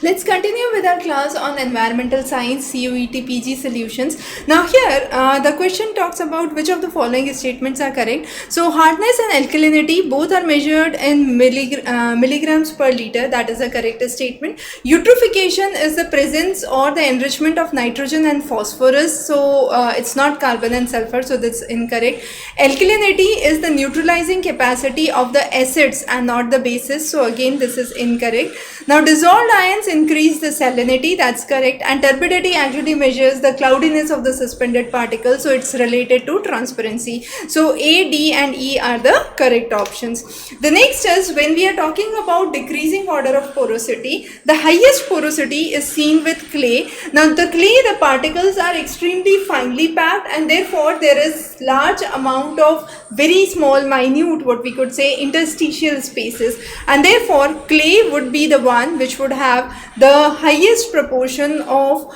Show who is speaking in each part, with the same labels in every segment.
Speaker 1: Let's continue with our class on environmental science CUET PG solutions. Now here the question talks about which of the following statements are correct. So hardness and alkalinity both are measured in milligrams per liter. That is a correct statement. Eutrophication is the presence or the enrichment of nitrogen and phosphorus. So it's not carbon and sulfur. So that's incorrect. Alkalinity is the neutralizing capacity of the acids and not the bases. So again this is incorrect. Now dissolved ions increase the salinity, that's correct, and turbidity actually measures the cloudiness of the suspended particles, so it's related to transparency. So A, D and E are the correct options. The next is when we are talking about decreasing order of porosity, the highest porosity is seen with clay. Now the clay, the particles are extremely finely packed and therefore there is large amount of very small minute, what we could say, interstitial spaces, and therefore clay would be the one which would have the highest proportion of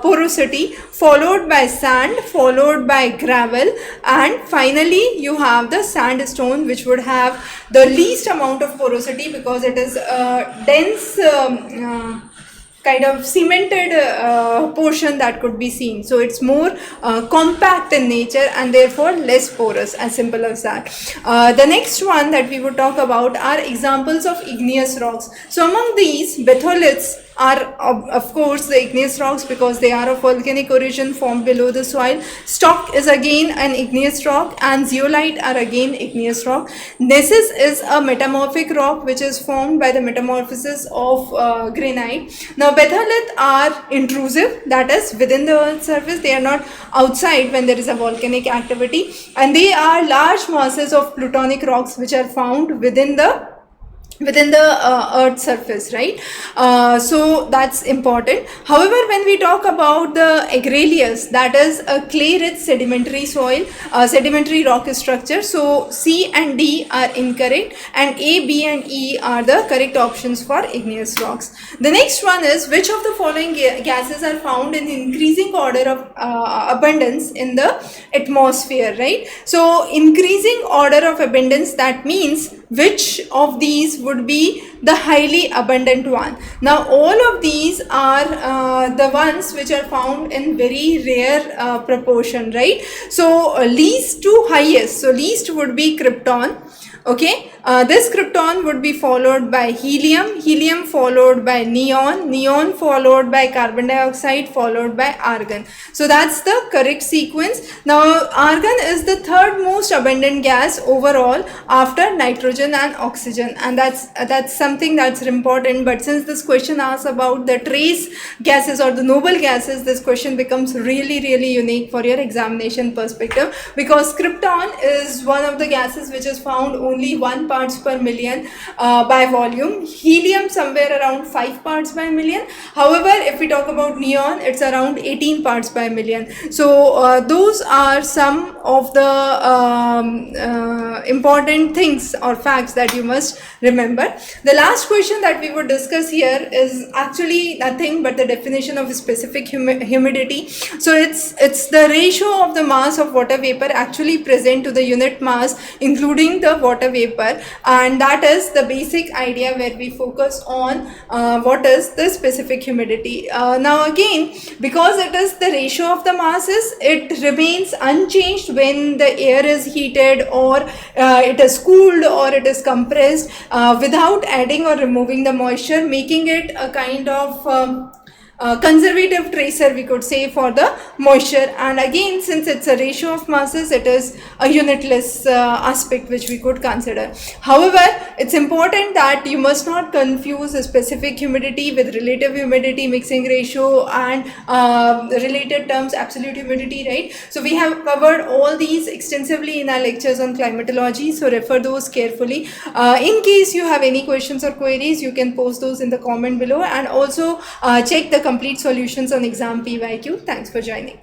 Speaker 1: porosity, followed by sand, followed by gravel, and finally you have the sandstone which would have the least amount of porosity because it is dense kind of cemented portion that could be seen. So it's more compact in nature and therefore less porous, as simple as that. The next one that we would talk about are examples of igneous rocks. So among these, batholiths are of course the igneous rocks because they are of volcanic origin formed below the soil. Stock is again an igneous rock and zeolite are again igneous rock. Gneiss is a metamorphic rock which is formed by the metamorphosis of granite. Now batholith are intrusive, that is within the earth's surface, they are not outside when there is a volcanic activity, and they are large masses of plutonic rocks which are found within the earth's surface, right? So that's important. However, when we talk about the argillaceous, that is a clay rich sedimentary soil, sedimentary rock structure, so C and D are incorrect and A, B and E are the correct options for igneous rocks. The next one is which of the following gases are found in increasing order of abundance in the atmosphere, right? So increasing order of abundance, that means which of these would be the highly abundant one. Now all of these are the ones which are found in very rare proportion, right? So least to highest, so least would be krypton. Okay, this krypton would be followed by helium, helium followed by neon, neon followed by carbon dioxide, followed by argon. So that's the correct sequence. Now argon is the third most abundant gas overall after nitrogen and oxygen, and that's something that's important. But since this question asks about the trace gases or the noble gases, this question becomes really unique for your examination perspective, because krypton is one of the gases which is found only 1 parts per million by volume. Helium somewhere around 5 parts by million. However, if we talk about neon, it's around 18 parts by million. So those are some of the important things or facts that you must remember. The last question that we would discuss here is actually nothing but the definition of specific humidity. So it's the ratio of the mass of water vapor actually present to the unit mass, including the water vapor, and that is the basic idea where we focus on what is the specific humidity. Now again, because it is the ratio of the masses, it remains unchanged when the air is heated or it is cooled or it is compressed without adding or removing the moisture, making it a kind of conservative tracer, we could say, for the moisture. And again, since it's a ratio of masses, it is a unitless aspect which we could consider. However, it's important that you must not confuse a specific humidity with relative humidity, mixing ratio, and related terms, absolute humidity, right? So we have covered all these extensively in our lectures on climatology, so refer those carefully. In case you have any questions or queries, you can post those in the comment below, and also check the complete solutions on exam PYQ. Thanks for joining.